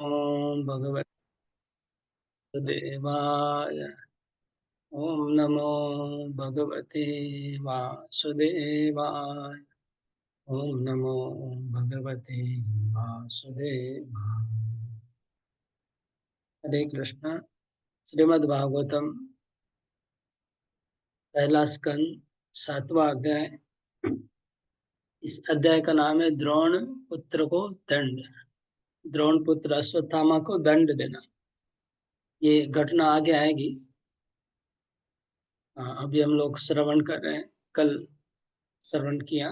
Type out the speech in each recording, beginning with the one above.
ओम भगवते देवाय। ओम नमो भगवते वासुदेवाय। ओम नमो भगवते वासुदेवाय। हरे कृष्णा। श्रीमद् भागवतम पहला स्कंद 7वां अध्याय। इस अध्याय का नाम है द्रोण पुत्र को दंड। द्रोण पुत्र अश्वत्थामा को दंड देना। ये घटना आगे आएगी। अभी हम लोग श्रवण कर रहे हैं। कल श्रवण किया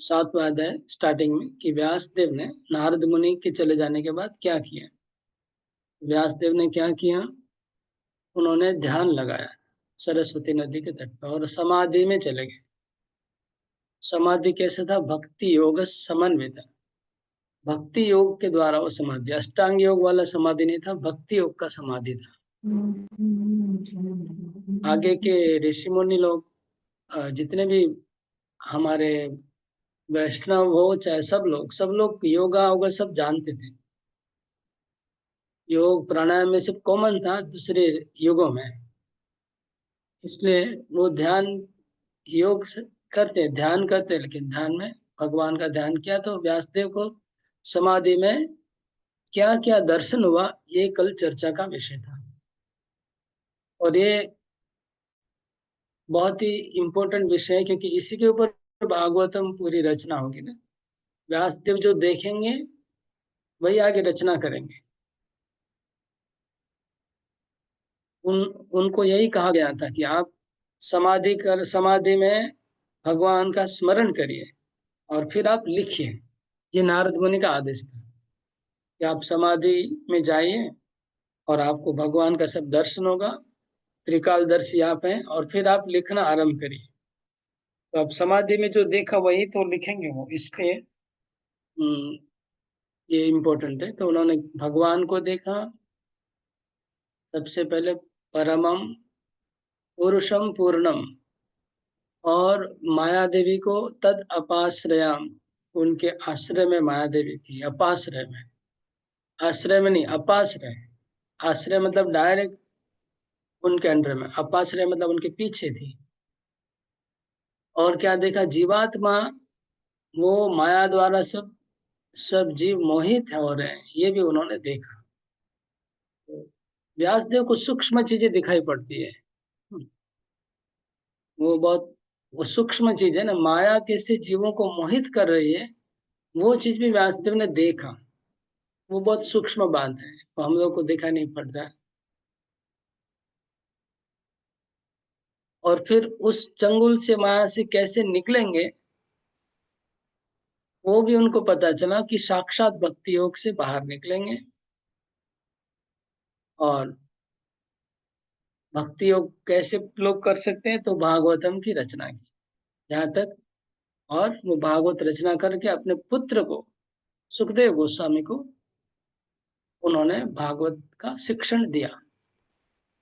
7वां अध्याय स्टार्टिंग में कि व्यासदेव ने नारद मुनि के चले जाने के बाद क्या किया। व्यासदेव ने क्या किया, उन्होंने ध्यान लगाया सरस्वती नदी के तट पर और समाधि में चले गए। समाधि कैसे था? भक्ति योग समन्वित। भक्ति योग के द्वारा वो समाधि, अष्टांग योग वाला समाधि नहीं था, भक्ति योग का समाधि था। आगे के ऋषि मुनि लोग जितने भी हमारे वैष्णव हो चाहे सब लोग योगा वोगा सब जानते थे। योग प्राणायाम में सब कॉमन था दूसरे युगों में। इसलिए वो ध्यान योग करते, ध्यान करते, लेकिन ध्यान में भगवान का ध्यान किया तो व्यासदेव को समाधि में क्या क्या दर्शन हुआ, ये कल चर्चा का विषय था। और ये बहुत ही इम्पोर्टेंट विषय है क्योंकि इसी के ऊपर भागवतम पूरी रचना होगी ना। व्यासदेव जो देखेंगे वही आगे रचना करेंगे। उनको यही कहा गया था कि आप समाधि में भगवान का स्मरण करिए और फिर आप लिखिए। ये नारद मुनि का आदेश था कि आप समाधि में जाइए और आपको भगवान का सब दर्शन होगा, त्रिकालदर्शी आप हैं, और फिर आप लिखना आरंभ करिए। तो अब समाधि में जो देखा वही तो लिखेंगे वो, इसलिए ये इम्पोर्टेंट है। तो उन्होंने भगवान को देखा सबसे पहले, परमम पुरुषम पूर्णम, और माया देवी को तद अपाश्रयाम, उनके आश्रय में माया देवी थी। अपाश्रय में, आश्रय में नहीं, अपाश्रय। आश्रय मतलब डायरेक्ट उनके अंडर में, अपाश्रय मतलब उनके पीछे थी। और क्या देखा? जीवात्मा, वो माया द्वारा सब सब जीव मोहित हो रहे हैं, ये भी उन्होंने देखा। तो व्यासदेव को सूक्ष्म चीजें दिखाई पड़ती है। वो सूक्ष्म चीज है ना, माया कैसे जीवों को मोहित कर रही है, वो चीज भी व्यासदेव ने देखा। वो बहुत सूक्ष्म बात है, वो हम लोग को देखा नहीं पड़ता। और फिर उस चंगुल से, माया से कैसे निकलेंगे, वो भी उनको पता चला कि साक्षात भक्ति योग से बाहर निकलेंगे। और भक्ति योग कैसे लोग कर सकते हैं? तो भागवतम की रचना की यहाँ तक। और वो भागवत रचना करके अपने पुत्र को, सुखदेव गोस्वामी को, उन्होंने भागवत का शिक्षण दिया।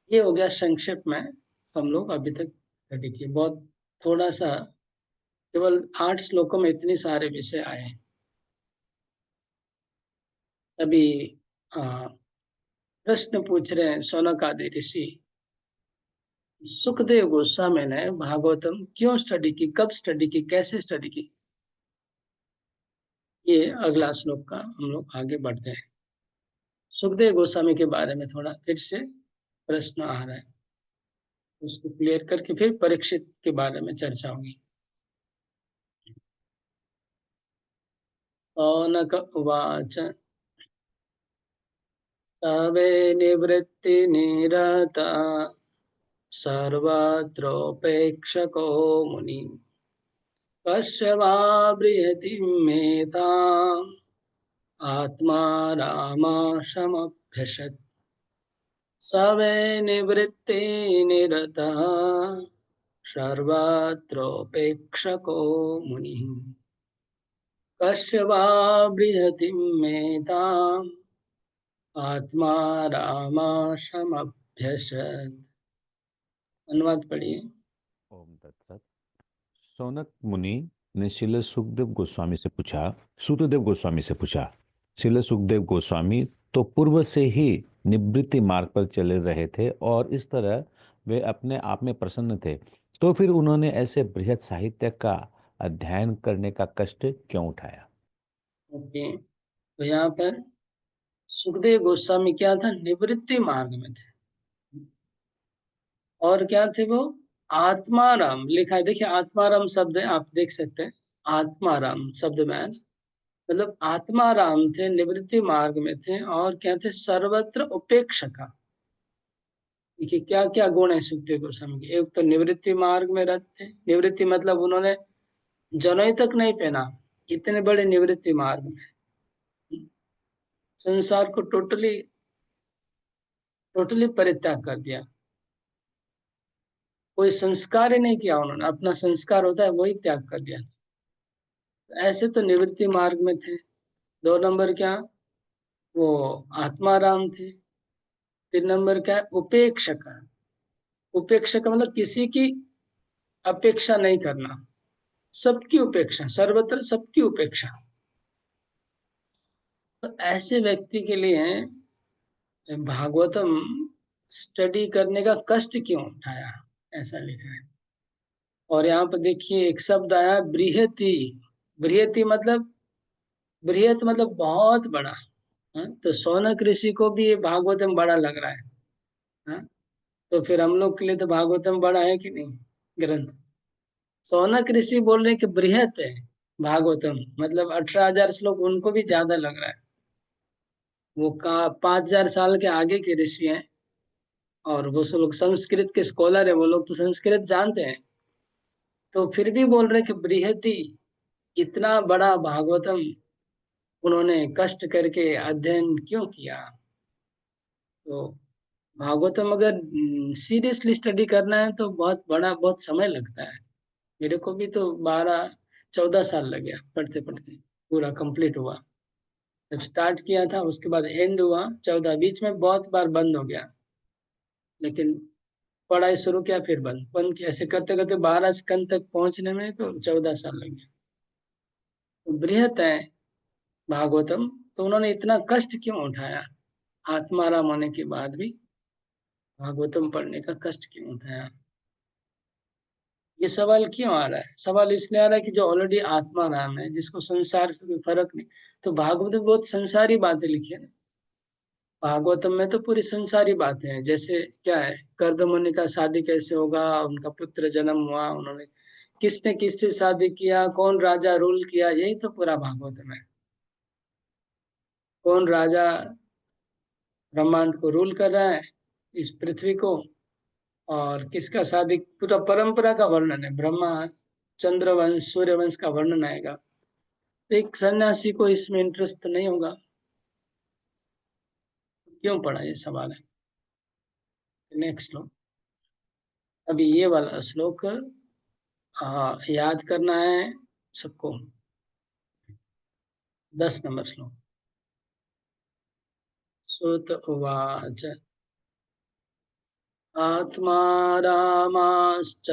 ये हो गया संक्षेप में। हम लोग अभी तक स्टडी किए बहुत थोड़ा सा, केवल 8 श्लोकों में इतने सारे विषय आए हैं। अभी प्रश्न पूछ रहे हैं सौनक आदि ऋषि, सुखदेव गोस्वामी ने भागवतम क्यों स्टडी की, कब स्टडी की, कैसे स्टडी की। ये अगला श्लोक का हम लोग आगे बढ़ते हैं। सुखदेव गोस्वामी के बारे में थोड़ा फिर से प्रश्न आ रहा है, उसको क्लियर करके फिर परीक्षित के बारे में चर्चा होगी। सौनक उवाच सवे निवृत्ति निरता सर्वत्रोपेक्षको मुनि कस्य वा बृहतिं मेधाम् आत्मा रामाशमभ्यषत्। सवे निवृत्ति निरतः सर्वत्रोपेक्षको मुनिः कस्य वा बृहतिं मेधाम् आत्मा रामाशमभ्यषत्। अनुवाद पढ़िए। ओम तत्सत। सौनक मुनि ने श्रील सुखदेव गोस्वामी से पूछा, सुतदेव गोस्वामी से पूछा, श्रील सुखदेव गोस्वामी तो पूर्व से ही निवृत्ति मार्ग पर चले रहे थे और इस तरह वे अपने आप में प्रसन्न थे। तो फिर उन्होंने ऐसे बृहद साहित्य का अध्ययन करने का कष्ट क्यों उठाया? ओके, तो यहाँ पर सुखदेव गोस्वामी क्या था, निवृत्ति मार्ग में थे। और क्या थे वो, आत्माराम लिखा है, देखिए आत्माराम शब्द है, आप देख सकते हैं। आत्माराम शब्द में है ना, मतलब आत्माराम थे, निवृत्ति मार्ग में थे, और क्या थे, सर्वत्र उपेक्षका। देखिए क्या क्या गुण है सुखदेव गोस्वामी के। एक तो निवृत्ति मार्ग में रहते थे, निवृत्ति मतलब उन्होंने जनेऊ तक नहीं पहना, इतने बड़े निवृत्ति मार्ग में संसार को टोटली टोटली परित्याग कर दिया। कोई संस्कार ही नहीं किया उन्होंने, अपना संस्कार होता है वही त्याग कर दिया। ऐसे तो निवृत्ति मार्ग में थे। दो नंबर क्या, वो आत्माराम थे। तीन नंबर क्या है, उपेक्षक। उपेक्षक मतलब किसी की अपेक्षा नहीं करना, सबकी उपेक्षा, सर्वत्र सबकी उपेक्षा। तो ऐसे व्यक्ति के लिए भागवतम स्टडी करने का कष्ट क्यों उठाया, ऐसा लिखा है। और यहाँ पर देखिए एक शब्द आया, बृहति। बृहति मतलब, बृहत मतलब बहुत बड़ा। हाँ? तो शौनक ऋषि को भी ये भागवतम बड़ा लग रहा है। हाँ? तो फिर हम लोग के लिए तो भागवतम बड़ा है कि नहीं ग्रंथ। शौनक ऋषि बोल रहे हैं कि बृहत है भागवतम, मतलब 18,000 श्लोक उनको भी ज्यादा लग रहा है। वो का 5,000 साल के आगे के ऋषि हैं, और वो सब लोग संस्कृत के स्कॉलर है, वो लोग तो संस्कृत जानते हैं। तो फिर भी बोल रहे हैं कि बृहति, इतना बड़ा भागवतम उन्होंने कष्ट करके अध्ययन क्यों किया। तो भागवतम अगर सीरियसली स्टडी करना है तो बहुत बड़ा, बहुत समय लगता है। मेरे को भी तो 12-14 साल लग गया पढ़ते पढ़ते, पूरा कंप्लीट हुआ। जब स्टार्ट किया था उसके बाद एंड हुआ 14, बीच में बहुत बार बंद हो गया। लेकिन पढ़ाई शुरू किया फिर बंद बंद किया, ऐसे करते करते 12 स्कंद तक पहुंचने में तो 14 साल लग गया। तो बृहत है भागवतम, तो उन्होंने इतना कष्ट क्यों उठाया, आत्माराम होने के बाद भी भागवतम पढ़ने का कष्ट क्यों उठाया। ये सवाल क्यों आ रहा है, सवाल इसलिए आ रहा है कि जो ऑलरेडी आत्माराम है, जिसको संसार से कोई फर्क नहीं। तो भागवत में बहुत संसारी बातें लिखी है ना। भागवतम में तो पूरी संसारी बातें हैं, जैसे क्या है, कर्दमुनि का शादी कैसे होगा, उनका पुत्र जन्म हुआ, उन्होंने किसने किससे शादी किया, कौन राजा रूल किया, यही तो पूरा भागवतम है। कौन राजा ब्रह्मांड को रूल कर रहा है, इस पृथ्वी को, और किसका शादी, पूरा परंपरा का वर्णन है। ब्रह्मा, चंद्रवंश, सूर्यवंश का वर्णन आएगा। तो एक सन्यासी को इसमें इंटरेस्ट नहीं होगा, क्यों पढ़ा, ये सवाल है। नेक्स्ट श्लोक, अभी ये वाला श्लोक याद करना है सबको। 10 नंबर श्लोक। सुत उवाच आत्मा रामाश्च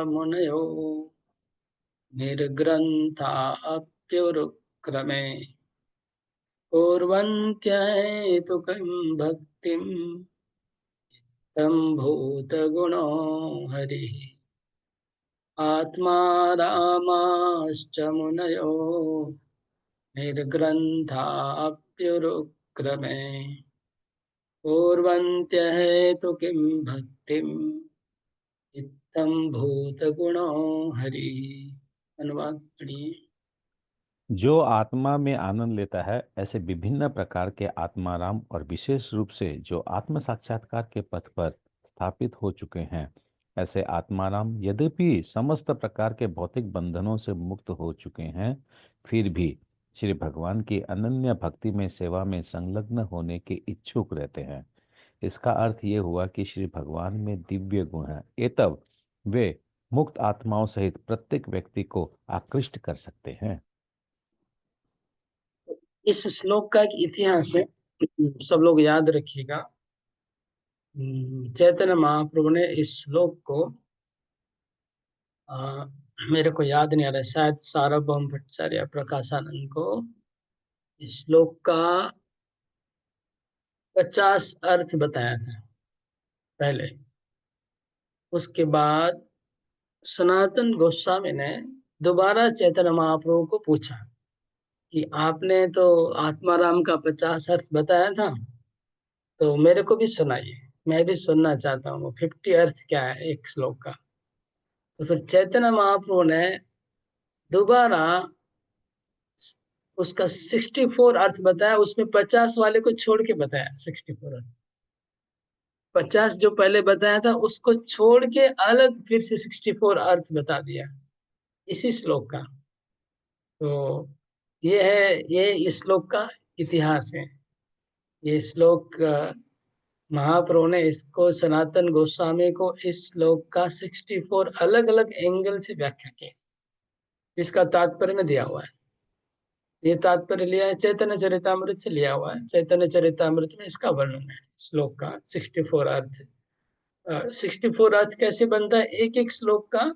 मुनयो निर्ग्रन्था अप्युरुक्रमे कुर्वन्त्येतु किं भक्तिं तं भूतगुणो हरिः। आत्मा रामाश्च मुनयो निर्ग्रन्थाप्युरुक्रमे कुर्वन्त्यहेतु किं भक्तिम् इत्थं भूतगुणो हरिः। अनुवाद पढ़िए। जो आत्मा में आनंद लेता है, ऐसे विभिन्न प्रकार के आत्माराम और विशेष रूप से जो आत्म साक्षात्कार के पथ पर स्थापित हो चुके हैं, ऐसे आत्माराम यद्यपि समस्त प्रकार के भौतिक बंधनों से मुक्त हो चुके हैं, फिर भी श्री भगवान की अनन्य भक्ति में सेवा में संलग्न होने के इच्छुक रहते हैं। इसका अर्थ ये हुआ कि श्री भगवान में दिव्य गुण है, एतव वे मुक्त आत्माओं सहित प्रत्येक व्यक्ति को आकृष्ट कर सकते हैं। इस श्लोक का एक इतिहास है, सब लोग याद रखिएगा। चैतन्य महाप्रभु ने इस श्लोक को मेरे को याद नहीं आ रहा है, शायद सार्वभौम भट्टाचार्य प्रकाशानंद को इस श्लोक का 50 अर्थ बताया था पहले। उसके बाद सनातन गोस्वामी ने दोबारा चैतन्य महाप्रभु को पूछा कि आपने तो आत्माराम का 50 अर्थ बताया था, तो मेरे को भी सुनाइए, मैं भी सुनना चाहता हूँ 50 अर्थ क्या है एक श्लोक का। तो फिर चैतन्य महाप्रभु ने दोबारा उसका 64 अर्थ बताया, उसमें 50 वाले को छोड़ के बताया 64 अर्थ। 50 जो पहले बताया था उसको छोड़ के अलग फिर से 64 अर्थ बता दिया इसी श्लोक का। तो ये इस श्लोक का इतिहास है। ये श्लोक महाप्रभु ने इसको सनातन गोस्वामी को इस श्लोक का 64 अलग अलग एंगल से व्याख्या की, जिसका तात्पर्य में दिया हुआ है। ये तात्पर्य लिया है चैतन्य चरितामृत से लिया हुआ है। चैतन्य चरितामृत में इसका वर्णन है श्लोक का 64 अर्थ। 64 अर्थ कैसे बनता है? एक एक श्लोक का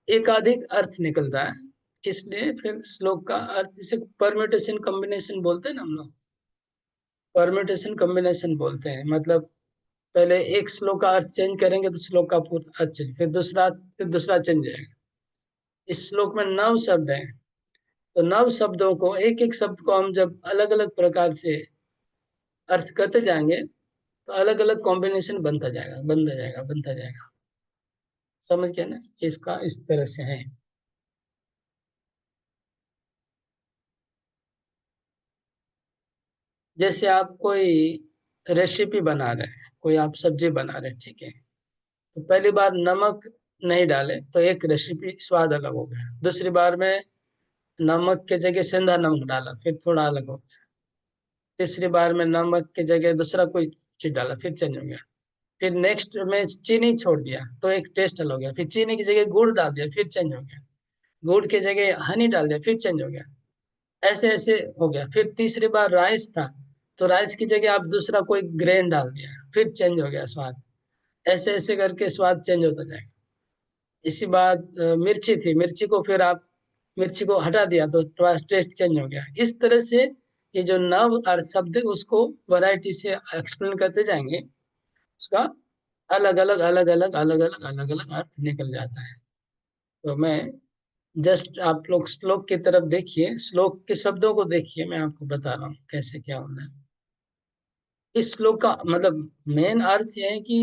एकाधिक अर्थ निकलता है, इसलिए फिर श्लोक का अर्थ जिसे परम्यूटेशन कॉम्बिनेशन बोलते हैं ना हम लोग, परम्यूटेशन कॉम्बिनेशन बोलते हैं। मतलब पहले एक श्लोक का अर्थ चेंज करेंगे तो श्लोक का पूरा अर्थ चेंज, फिर दूसरा चेंज जाएगा। इस श्लोक में 9 शब्द हैं, तो 9 शब्दों को एक एक शब्द को हम जब अलग अलग प्रकार से अर्थ करते जाएंगे तो अलग अलग कॉम्बिनेशन बनता जाएगा। समझ गया ना? इसका इस तरह से है। जैसे आप कोई रेसिपी बना रहे हैं, कोई आप सब्जी बना रहे हैं, ठीक है, तो पहली बार नमक नहीं डाले तो एक रेसिपी स्वाद अलग हो गया। दूसरी बार में नमक के जगह सेंधा नमक डाला, फिर थोड़ा अलग हो गया। तीसरी बार में नमक के जगह दूसरा कोई चीज डाला, फिर चेंज हो गया। फिर नेक्स्ट में चीनी छोड़ दिया तो एक टेस्ट अलग हो गया। फिर चीनी की जगह गुड़ डाल दिया, फिर चेंज हो गया। गुड़ की जगह हनी डाल दिया, फिर चेंज हो गया। ऐसे ऐसे हो गया। फिर तीसरी बार राइस था तो राइस की जगह आप दूसरा कोई ग्रेन डाल दिया, फिर चेंज हो गया स्वाद। ऐसे ऐसे करके स्वाद चेंज होता जाएगा। इसी बात मिर्ची थी, मिर्ची को फिर आप मिर्ची को हटा दिया तो थोड़ा टेस्ट चेंज हो गया। इस तरह से ये जो नव अर्थ शब्द है उसको वैरायटी से एक्सप्लेन करते जाएंगे, उसका अलग अलग अर्थ निकल जाता है। तो मैं जस्ट आप लोग श्लोक की तरफ देखिए, श्लोक के शब्दों को देखिए, मैं आपको बता रहा हूँ कैसे क्या होना है। इस श्लोक का मतलब मेन अर्थ यह है कि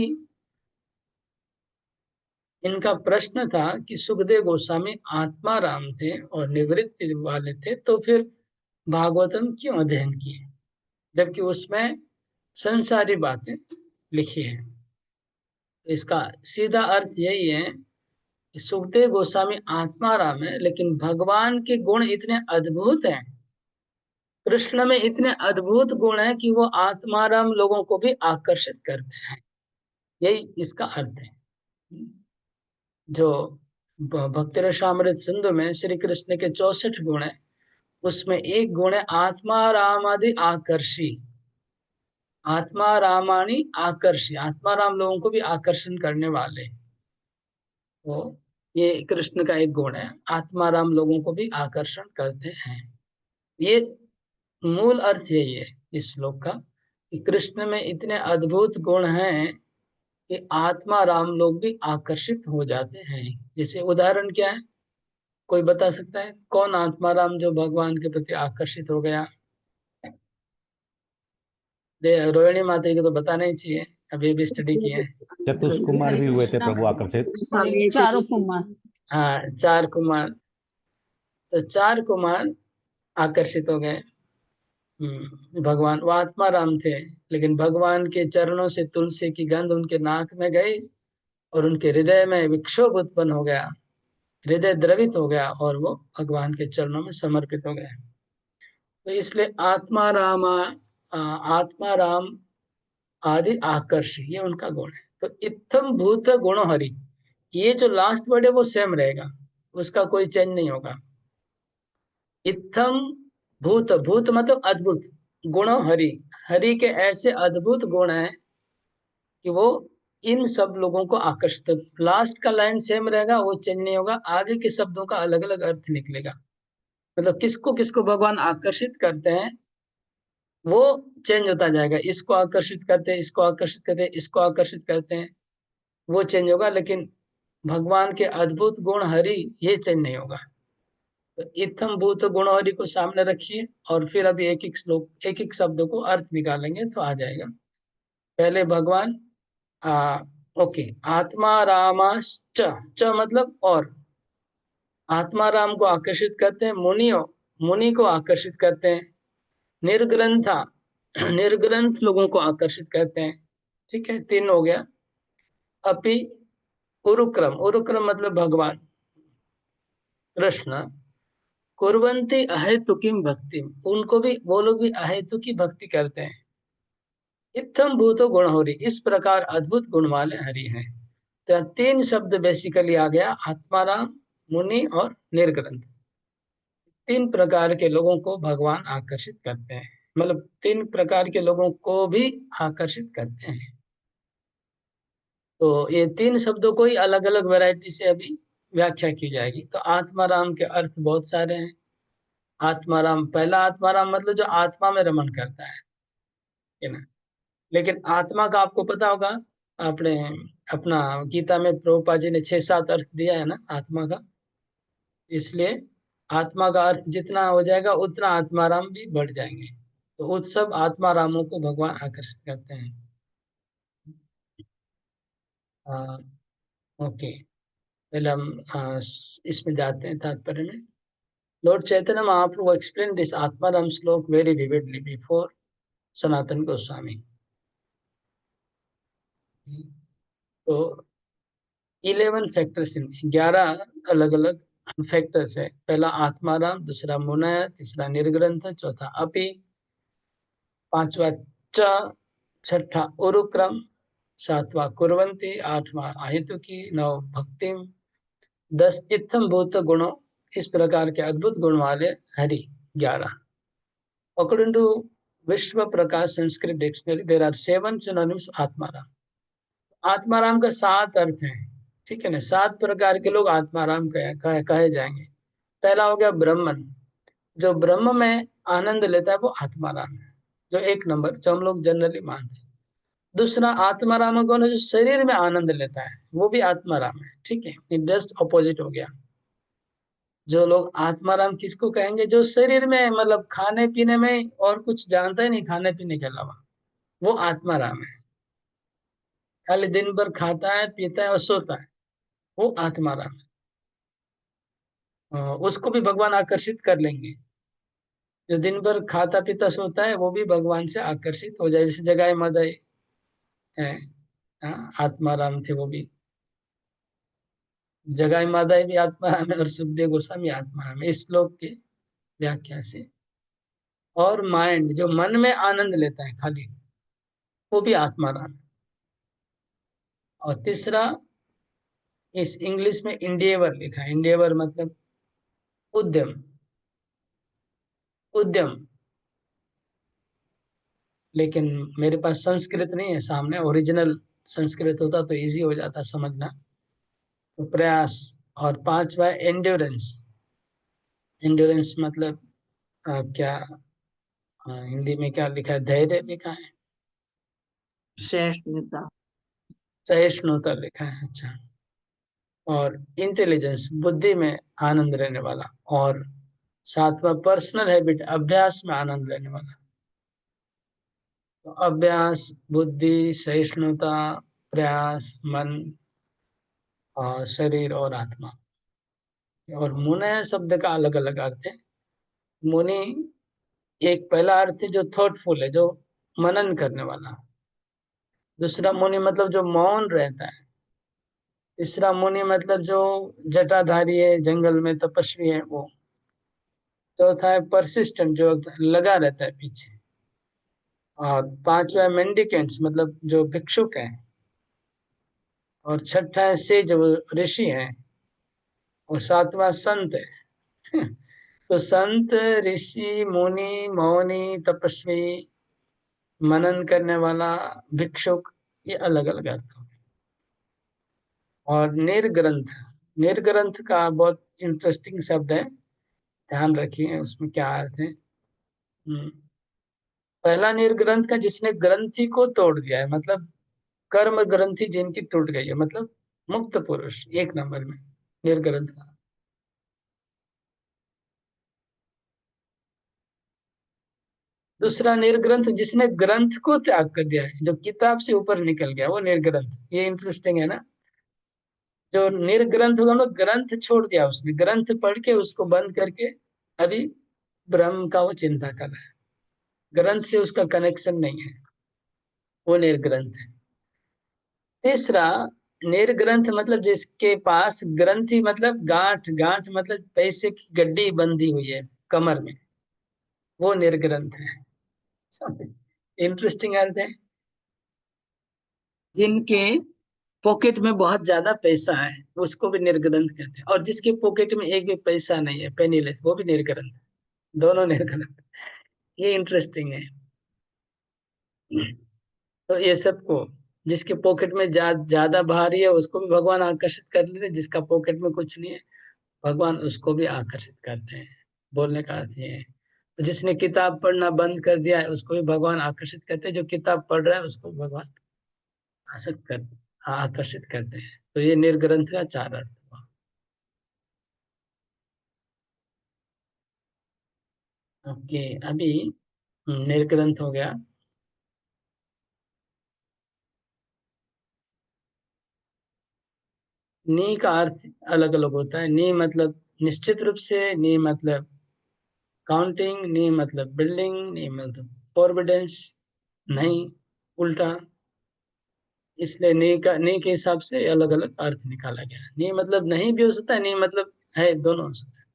इनका प्रश्न था कि सुखदेव गोस्वामी आत्माराम थे और निवृत्ति वाले थे, तो फिर भागवतम क्यों अध्ययन किए, जबकि उसमें संसारी बातें लिखी है। तो इसका सीधा अर्थ यही है कि सुखदेव गोस्वामी आत्माराम है, लेकिन भगवान के गुण इतने अद्भुत हैं, कृष्ण में इतने अद्भुत गुण हैं कि वो आत्माराम लोगों को भी आकर्षित करते हैं। यही इसका अर्थ है। जो भक्ति रसामृत सिंधु में श्री कृष्ण के 64 गुण है, उसमें एक गुण है आत्मा रामादि आकर्षी। आत्मा रामानी आकर्षी, आत्मा राम लोगों को भी आकर्षण करने वाले। तो ये कृष्ण का एक गुण है, आत्मा राम लोगों को भी आकर्षण करते हैं। ये मूल अर्थ यही है इस श्लोक का कि कृष्ण में इतने अद्भुत गुण हैं कि आत्मा राम लोग भी आकर्षित हो जाते हैं। जैसे उदाहरण क्या है, कोई बता सकता है कौन आत्मा राम जो भगवान के प्रति आकर्षित हो गया? रोहिणी माता जी को तो बताना ही चाहिए, अभी भी स्टडी किए हैं। चतुष कुमार भी हुए थे प्रभु आकर्षित। चारों कुमार। हाँ, 4 कुमार, तो 4 कुमार आकर्षित हो गए। भगवान वो आत्मा राम थे, लेकिन भगवान के चरणों से तुलसी की गंध उनके नाक में गई और उनके हृदय में विक्षोभ उत्पन्न हो गया, हृदय द्रवित हो गया और वो भगवान के चरणों में समर्पित हो गए। तो इसलिए आत्मा राम आदि आकर्ष, ये उनका गुण है। तो इत्थम भूत गुण हरि, ये जो लास्ट वर्ड है वो सेम रहेगा, उसका कोई चेंज नहीं होगा। इत्थम भूत, भूत मतलब अद्भुत, गुण हरि, हरि के ऐसे अद्भुत गुण हैं कि वो इन सब लोगों को आकर्षित। लास्ट का लाइन सेम रहेगा, वो चेंज नहीं होगा, आगे के शब्दों का अलग अलग अर्थ निकलेगा। मतलब किसको किसको भगवान आकर्षित करते हैं वो चेंज होता जाएगा। इसको आकर्षित करते हैं, इसको आकर्षित करते हैं, इसको आकर्षित करते हैं, वो चेंज होगा। लेकिन भगवान के अद्भुत गुण हरि ये चेंज नहीं होगा। तो इत्थम भूत गुण हरि को सामने रखिए और फिर अभी एक एक श्लोक एक एक शब्द को अर्थ निकालेंगे तो आ जाएगा। पहले भगवान आ ओके, आत्मा रामाश्च, च मतलब और, आत्मा राम को आकर्षित करते हैं, मुनि को आकर्षित करते हैं, निर्ग्रंथा निर्ग्रंथ लोगों को आकर्षित करते हैं। ठीक है, तीन हो गया। अपि उरुक्रम, उरुक्रम मतलब भगवान कृष्ण, कुर्वन्ति अहेतुकीम भक्ति, उनको भी वो लोग भी अहेतु की भक्ति करते हैं। इत्थम भूतो गुण हो रही, इस प्रकार अद्भुत गुण वाले हरि हैं। तो तीन शब्द बेसिकली आ गया, आत्माराम, मुनि और निर्ग्रंथ। तीन प्रकार के लोगों को भगवान आकर्षित करते हैं, मतलब तीन प्रकार के लोगों को भी आकर्षित करते हैं। तो ये तीन शब्दों को ही अलग अलग वैरायटी से अभी व्याख्या की जाएगी। तो आत्माराम के अर्थ बहुत सारे हैं। आत्माराम, पहला आत्माराम मतलब जो आत्मा में रमन करता है ना। लेकिन आत्मा का आपको पता होगा, आपने अपना गीता में प्रभुपाद जी ने 6-7 अर्थ दिया है ना आत्मा का। इसलिए आत्मा का अर्थ जितना हो जाएगा उतना आत्माराम भी बढ़ जाएंगे। तो उत्सव आत्मारामों को भगवान आकर्षित करते हैं। आ, ओके, पहले हम इसमें जाते हैं तात्पर्य में। Lord Chaitanya Mahaprabhu explained this Atmaram slok very vividly before Sanatan Goswami. तो 11 फैक्टर्स, 11 अलग अलग फैक्टर्स है। पहला आत्माराम, दूसरा मुनय, तीसरा निर्ग्रंथ, चौथा अपि, पांचवा च, छठा उरुक्रम, सातवां कुर्वन्ति, आठवां अहेतुकी, नौ भक्तिम, 10 इत्थम भूत गुणों, इस प्रकार के अद्भुत गुण वाले Hari, 11। According to Vishwa Prakash Sanskrit dictionary there are 7 synonyms Atmaram. Atmaram का 7 अर्थ है। ठीक है ना, 7 प्रकार के लोग आत्माराम कहे जाएंगे। पहला हो गया ब्रह्मन, जो ब्रह्म में आनंद लेता है वो आत्माराम है, जो एक नंबर जो हम लोग जनरली मानते हैं। दूसरा आत्माराम कौन है, जो शरीर में आनंद लेता है वो भी आत्माराम है। ठीक है, ये जस्ट ऑपोजिट हो गया। जो लोग आत्माराम किसको कहेंगे, जो शरीर में मतलब खाने पीने में और कुछ जानता ही नहीं खाने पीने के अलावा, वो आत्माराम है। खाली दिन भर खाता है, पीता है और सोता है, वो आत्माराम है। उसको भी भगवान आकर्षित कर लेंगे। जो दिन भर खाता पीता सोता है वो भी भगवान से आकर्षित हो जाए। जैसे जगाई मदाई है, आत्माराम थे वो भी। जगाई मादाई भी आत्माराम है और सुखदेव गोस्वामी आत्माराम है, इस श्लोक की व्याख्या से। और माइंड, जो मन में आनंद लेता है खाली, वो भी आत्माराम है। और तीसरा, इस इंग्लिश में इंडिएवर लिखा है, इंडिएवर मतलब उद्यम, उद्यम। लेकिन मेरे पास संस्कृत नहीं है सामने, ओरिजिनल संस्कृत होता तो इजी हो जाता समझना। तो प्रयास। और पांचवा एंड्योरेंस, एंड्योरेंस मतलब क्या, हिंदी में क्या लिखा है, धैर्य लिखा है, सहिष्णुता। सहिष्णुता लिखा है, अच्छा। और इंटेलिजेंस, बुद्धि में आनंद लेने वाला। और सातवां पर्सनल हैबिट, अभ्यास में आनंद लेने वाला। तो अभ्यास, बुद्धि, सहिष्णुता, प्रयास, मन और शरीर और आत्मा। और मुनय शब्द का अलग अलग अर्थ है। मुनि, एक पहला अर्थ है जो थॉटफुल है, जो मनन करने वाला। दूसरा मुनि मतलब जो मौन रहता है। तीसरा मुनि मतलब जो जटाधारी है, जंगल में तपस्वी है वो। चौथा है परसिस्टेंट, जो लगा रहता है पीछे। और पांचवा मेंडिकेंट्स मतलब जो भिक्षुक है। और छठा है सेज, जो ऋषि है। और सातवां संत है। तो संत, ऋषि, मुनि, मौनी, तपस्वी, मनन करने वाला, भिक्षुक, ये अलग अलग अर्थ हो गए। और निर्ग्रंथ, निर्ग्रंथ का बहुत इंटरेस्टिंग शब्द है, ध्यान रखिए उसमें क्या अर्थ है। पहला निर्ग्रंथ का जिसने ग्रंथि को तोड़ दिया है, मतलब कर्म ग्रंथि जिनकी टूट गई है, मतलब मुक्त पुरुष, एक नंबर में निर्ग्रंथ का। दूसरा निर्ग्रंथ जिसने ग्रंथ को त्याग कर दिया है, जो किताब से ऊपर निकल गया, वो निर्ग्रंथ। ये इंटरेस्टिंग है ना। जो निर्ग्रंथ होगा, मतलब ग्रंथ छोड़ दिया उसने, ग्रंथ पढ़ के उसको बंद करके अभी ब्रह्म का वो चिंता कर रहा है, ग्रंथ से उसका कनेक्शन नहीं है, वो निर्ग्रंथ है। तीसरा निर्ग्रंथ मतलब जिसके पास ग्रंथि, मतलब गांठ, गांठ मतलब पैसे की गड्डी बंधी हुई है कमर में, वो निर्ग्रंथ है। इंटरेस्टिंग अर्थ है। जिनके पॉकेट में बहुत ज्यादा पैसा है, उसको भी निर्ग्रंथ कहते हैं, और जिसके पॉकेट में एक भी पैसा नहीं है, पेनीलेस, वो भी निर्ग्रंथ। दोनों निर्ग्रंथ। ये इंटरेस्टिंग है। तो ये सबको, जिसके पॉकेट में ज्यादा भारी है उसको भी भगवान आकर्षित कर लेते हैं, जिसका पॉकेट में कुछ नहीं है भगवान उसको भी आकर्षित करते हैं। बोलने का अर्थ ये है। तो जिसने किताब पढ़ना बंद कर दिया है उसको भी भगवान आकर्षित करते हैं, जो किताब पढ़ रहा है उसको भी भगवान आसक्त कर आकर्षित करते हैं। तो ये निर्ग्रंथ का चार अर्थ हुआ। ओके, अभी निर्ग्रंथ हो गया। नी का अर्थ अलग अलग होता है। नी मतलब निश्चित रूप से, नी मतलब काउंटिंग, नी मतलब बिल्डिंग, नी मतलब फॉरबिडेंस, नहीं, उल्टा। इसलिए नी के हिसाब से अलग अलग अर्थ निकाला गया। नी मतलब नहीं भी हो सकता है, नी मतलब है, दोनों हो सकता है।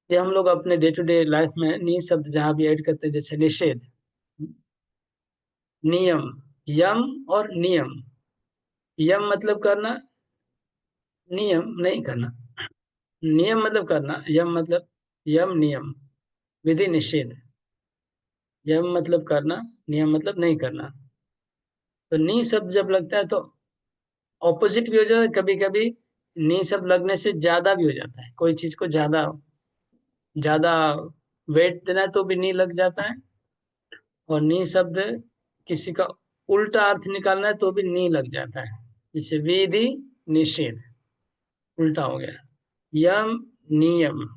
ये हम लोग अपने डे टू डे लाइफ में नी शब्द जहां भी ऐड करते हैं, जैसे निषेध, नियम, यम और नियम। यम मतलब करना, नियम नहीं करना। नियम मतलब करना, यम मतलब, यम नियम, विधि निषेध। यम मतलब करना, नियम मतलब नहीं करना। तो नी शब्द जब लगता है तो ऑपोजिट भी हो जाता है कभी कभी। नी शब्द लगने से ज्यादा भी हो जाता है, कोई चीज को ज्यादा ज्यादा वेट देना है तो भी नी लग जाता है। और नी शब्द किसी का उल्टा अर्थ निकालना है तो भी नी लग जाता है। जैसे विधि निषेध, उल्टा हो गया। यम नियम,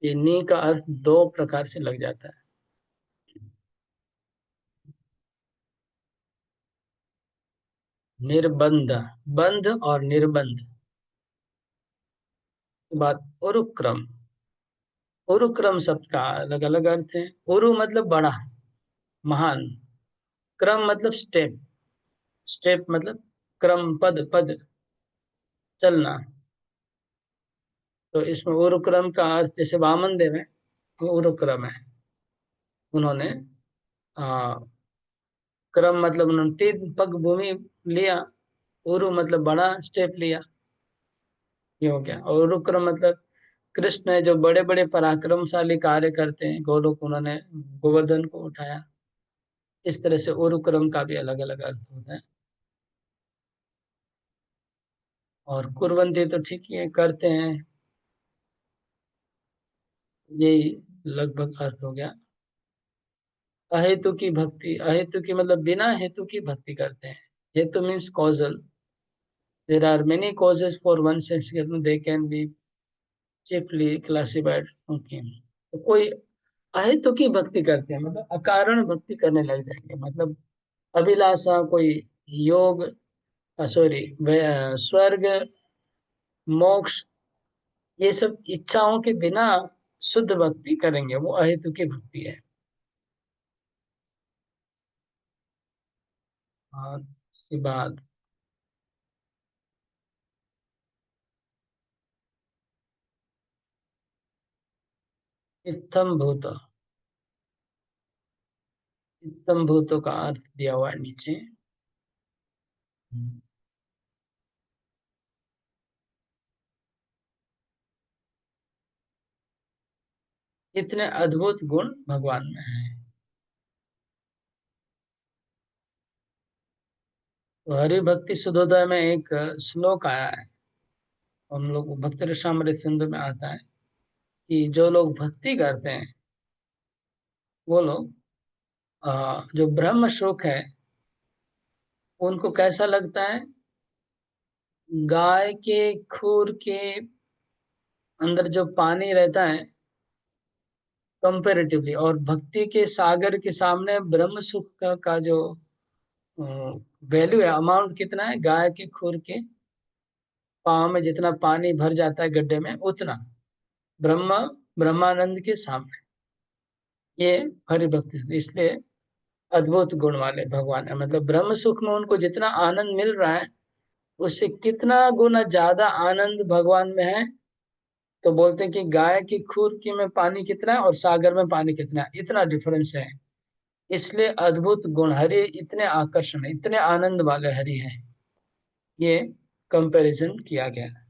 ये नी का अर्थ दो प्रकार से लग जाता है। निर्बंध, बंध और निर्बंध के बाद उरुक्रम। उरुक्रम शब्द का अलग अलग अर्थ है। उरु मतलब बड़ा, महान। क्रम मतलब स्टेप, स्टेप मतलब क्रम, पद, पद, चलना। तो इसमें उरुक्रम का अर्थ, जैसे वामन देव है, वो उरुक्रम है। उन्होंने आ, क्रम मतलब उन्होंने 3 पग भूमि लिया, उरु मतलब बड़ा स्टेप लिया, ये हो गया। और उरुक्रम मतलब कृष्ण है, जो बड़े बड़े पराक्रमशाली कार्य करते हैं, गोलोक उन्होंने गोवर्धन को उठाया। इस तरह से उरुक्रम का भी अलग अलग अर्थ होता है। और कुर्वंती तो ठीक ही है, करते हैं, यही लगभग अर्थ हो गया। अहेतु की भक्ति, अहेतु की मतलब बिना हेतु की भक्ति करते हैं। हेतु means causal. There are many causes for one sex, they can be chiefly classified। Okay, तो कोई अहेतु की भक्ति करते हैं मतलब अकारण भक्ति करने लग जाएंगे, मतलब अभिलाषा, कोई योग, सॉरी, स्वर्ग, मोक्ष, ये सब इच्छाओं के बिना शुद्ध भक्ति करेंगे, वो अहेतु की भक्ति है। और उसके बाद इत्थम भूत, इत्थम भूतों का अर्थ दिया हुआ है नीचे। इतने अद्भुत गुण भगवान में है। तो हरि भक्ति सुधोदय में एक श्लोक आया है, हम लोग भक्त रसामृत सिंधु में आता है कि जो लोग भक्ति करते हैं वो लोग जो ब्रह्म सुख है उनको कैसा लगता है, गाय के खूर के अंदर जो पानी रहता है कंपेरेटिवली, और भक्ति के सागर के सामने ब्रह्म सुख का जो वैल्यू है, अमाउंट कितना है, गाय के खुर के पाँव में जितना पानी भर जाता है गड्ढे में उतना ब्रह्म ब्रह्मानंद के सामने, ये हरि भक्ति। इसलिए अद्भुत गुण वाले भगवान है, मतलब ब्रह्म सुख में उनको जितना आनंद मिल रहा है उससे कितना गुना ज्यादा आनंद भगवान में है। तो बोलते हैं कि गाय की खुर की में पानी कितना है और सागर में पानी कितना है, इतना डिफरेंस है। इसलिए अद्भुत गुण हरि इतने आकर्षण, इतने आनंद वाले हरि हैं, ये कंपैरिजन किया गया है।